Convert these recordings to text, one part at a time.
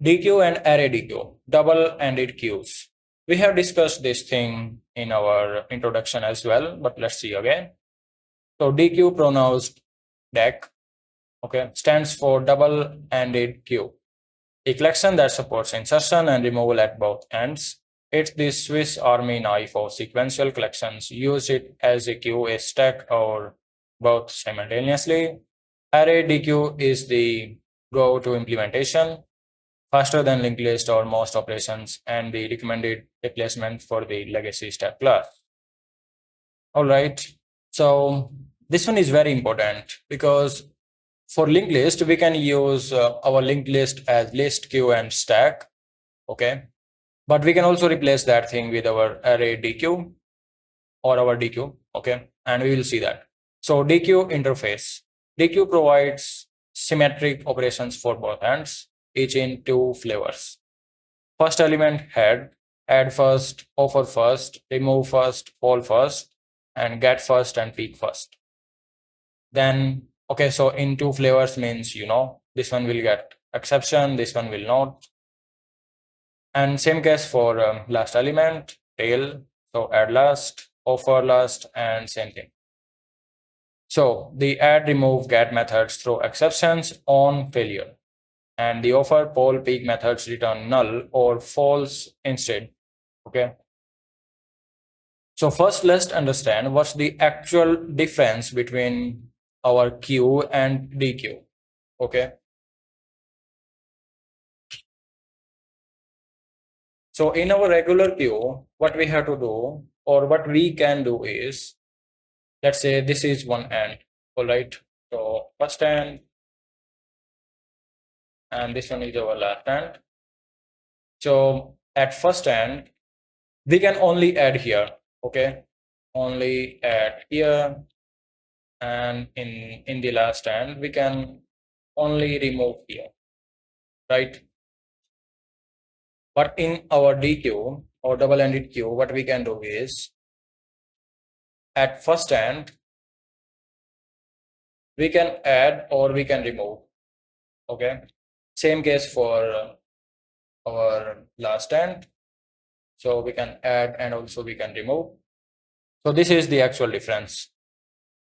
DQ and ArrayDeque, double-ended queues. We have discussed this thing in our introduction as well, but let's see again. So DQ, pronounced Deque, okay, stands for double-ended queue, a collection that supports insertion and removal at both ends. It's the Swiss Army knife of sequential collections. Use it as a queue, a stack, or both simultaneously. ArrayDeque is the go-to implementation, faster than linked list or most operations, and the recommended replacement for the legacy step class. All right. So this one is very important because for linked list, we can use our linked list as list, queue, and stack. Okay. But we can also replace that thing with our ArrayDeque or our DQ. Okay. And we will see that. So DQ interface. DQ provides symmetric operations for both ends, each in two flavors. First element, head, add first, offer first, remove first, poll first, and get first and peek first. Then, okay, so in two flavors means, this one will get exception, this one will not. And same case for last element, tail, so add last, offer last, and same thing. So the add, remove, get methods throw exceptions on failure, and the offer, poll, peek methods return null or false instead. Okay. So first, let's understand what's the actual difference between our queue and DQ. Okay. So in our regular queue, what we have to do or what we can do is, let's say this is one end. All right. So first end, and this one is our last end. So at first end, we can only add here. Okay. Only add here. And in the last end, we can only remove here, right? But in our DQ or double-ended queue, what we can do is at first end, we can add or we can remove. Okay. Same case for our last end. So we can add and also we can remove. So this is the actual difference.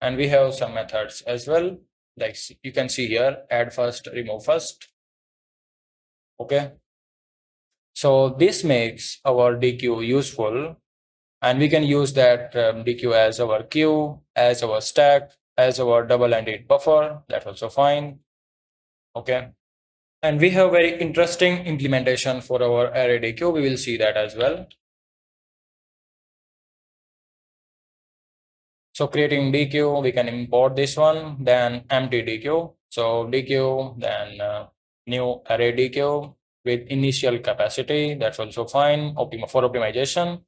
And we have some methods as well. Like you can see here, add first, remove first. Okay. So this makes our DQ useful, and we can use that DQ as our queue, as our stack, as our double-ended buffer. That's also fine. Okay. And we have very interesting implementation for our ArrayDeque. We will see that as well. So creating DQ, we can import this one, then empty DQ. So DQ, then new ArrayDeque with initial capacity. That's also fine. For optimization.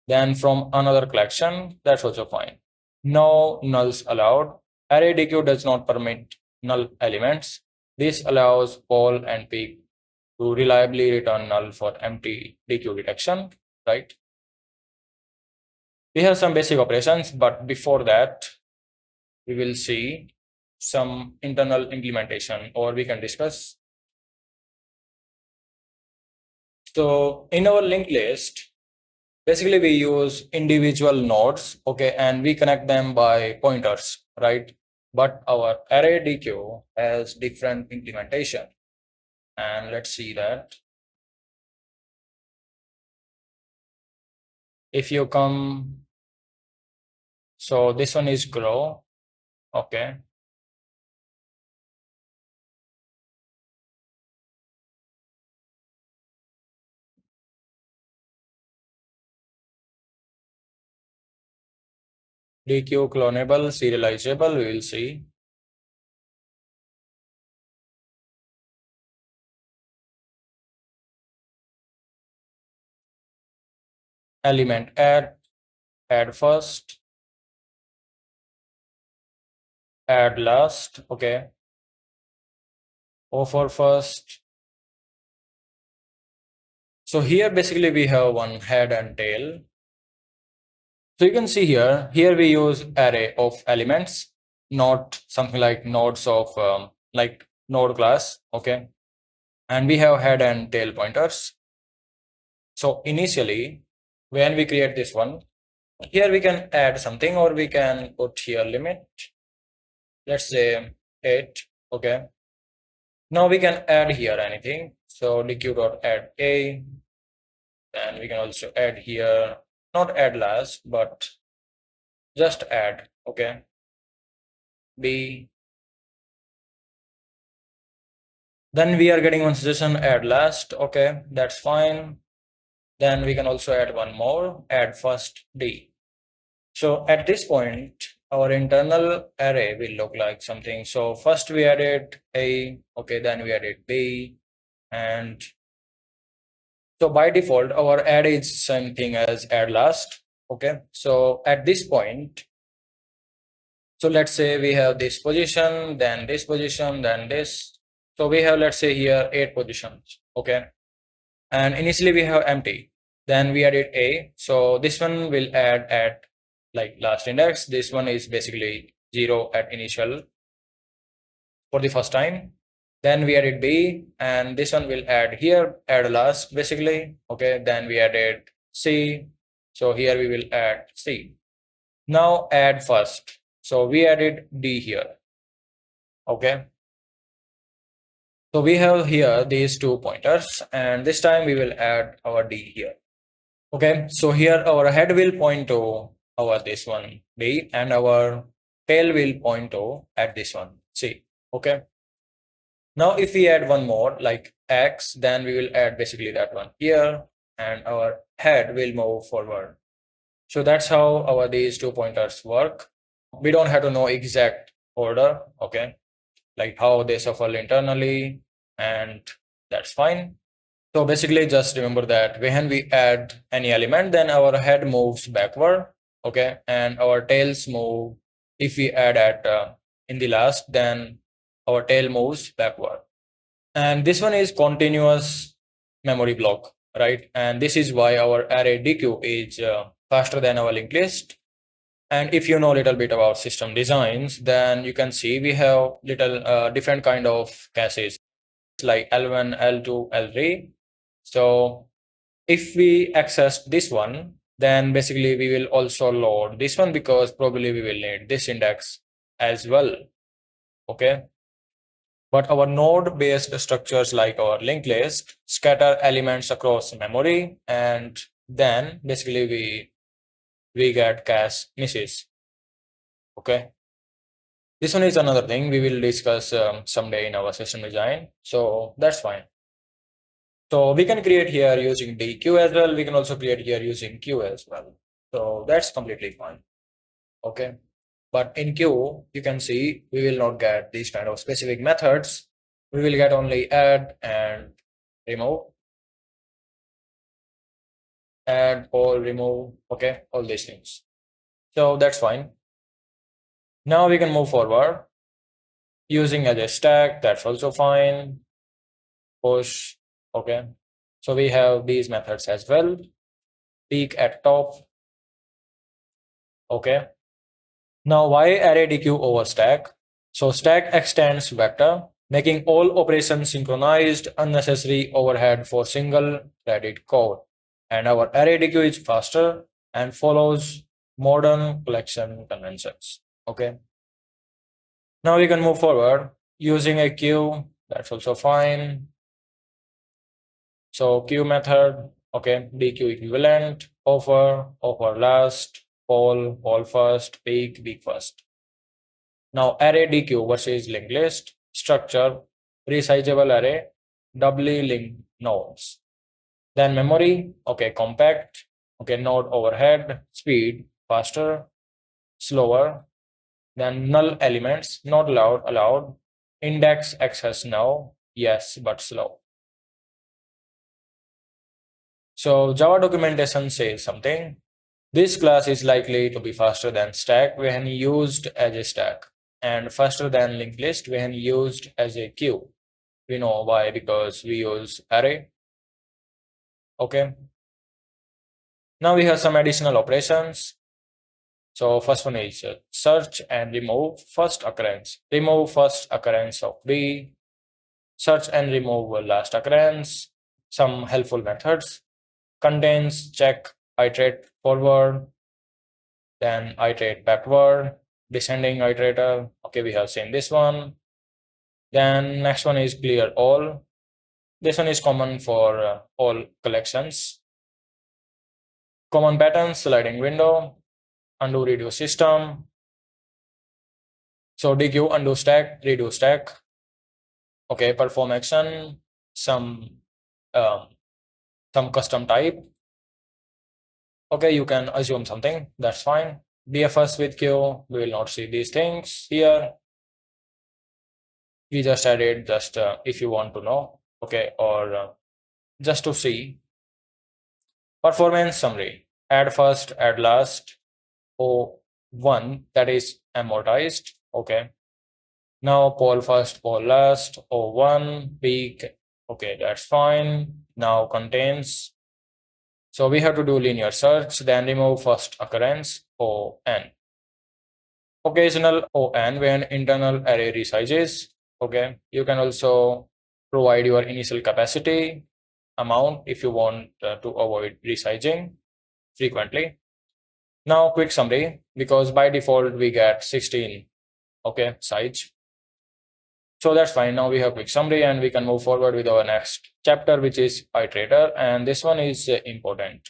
Then from another collection, that's also fine. No nulls allowed. ArrayDeque does not permit null elements. This allows poll and peek to reliably return null for empty DQ detection, right? We have some basic operations, but before that, we will see some internal implementation, or we can discuss. So in our linked list, basically we use individual nodes, okay, and we connect them by pointers, right? But our ArrayDeque has different implementation, and let's see that. If you come, so this one is grow, okay. DQ clonable, serializable, we will see. Element add first, add last, okay. Offer first. So here basically we have one head and tail. So you can see here we use array of elements, not something like nodes of like node class, okay. and we have head and tail pointers. So initially, when we create this one, here we can add something, or we can put here limit. Let's say 8. Okay. Now we can add here anything. So deque.add a, and we can also add here, not add last, but just add. Okay. B. Then we are getting one suggestion, add last. Okay, that's fine. Then we can also add one more, add first D. So at this point, our internal array will look like something. So first we added A, okay, then we added B, and so by default, our add is same thing as add last. Okay, so at this point, so let's say we have this position, then this position, then this. So we have, let's say here 8 positions. Okay, and initially we have empty, then we added a, so this one will add at like last index. This one is basically 0 at initial for the first time. Then we added b, and this one will add here, add last basically. Okay, then we added c, so here we will add c. Now add first, so we added d here. Okay, so we have here these 2 pointers, and this time we will add our d here. Okay, so here our head will point to our this one B, and our tail will point to at this one C. Okay. Now if we add one more like X, then we will add basically that one here, and our head will move forward. So that's how our these 2 pointers work. We don't have to know exact order, okay, like how they shuffle internally, and that's fine. So basically just remember that when we add any element, then our head moves backward, okay, and our tails move. If we add at in the last, then our tail moves backward. And this one is continuous memory block, right? And this is why our ArrayDeque is faster than our linked list. And if you know a little bit about system designs, then you can see we have little different kind of caches like L1, L2, L3. So if we access this one, then basically we will also load this one, because probably we will need this index as well. Okay. But our node based structures like our linked list scatter elements across memory, and then basically we get cache misses. Okay. This one is another thing we will discuss someday in our system design. So that's fine. So we can create here using deque as well. We can also create here using queue as well. So that's completely fine. Okay. But in queue, you can see we will not get these kind of specific methods. We will get only add and remove. Add or remove. Okay. All these things. So that's fine. Now we can move forward using as a stack. That's also fine. Push. Okay. So we have these methods as well. Peak at top. Okay. Now why ArrayDeque over stack? So stack extends vector, making all operations synchronized, unnecessary overhead for single threaded code. And our ArrayDeque is faster and follows modern collection conventions. Okay. Now we can move forward using a queue. That's also fine. So queue method, okay, deque equivalent, offer last, poll first, peak first. Now ArrayDeque versus linked list structure, resizable array, doubly linked nodes. Then memory, okay, compact, okay, node overhead, speed, faster, slower. Then null elements, not allowed, index access now, yes, but slow. So Java documentation says something. This class is likely to be faster than stack when used as a stack, and faster than linked list when used as a queue. We know why, because we use array. Okay. Now we have some additional operations. So first one is search and remove first occurrence. Remove first occurrence of B. search and remove last occurrence, some helpful methods, contains, check, iterate forward, then iterate backward, descending iterator. Okay, we have seen this one. Then next one is clear all. This one is common for all collections. Common patterns, sliding window, undo redo system. So deque, undo stack, redo stack. Okay, perform action, some um, custom type. Okay, you can assume something, that's fine. DFS with queue, we will not see these things here. We just added just if you want to know, okay, or just to see. Performance summary, add first, add last, O1, that is amortized, okay. Now poll first, poll last, O1, peak, okay, that's fine. Now contains. So we have to do linear search, then remove first occurrence, ON. Occasional ON when internal array resizes, okay. You can also provide your initial capacity amount if you want to avoid resizing frequently. Now quick summary, because by default we get 16, okay, size. So that's fine. Now we have quick summary and we can move forward with our next chapter, which is iterator, and this one is important.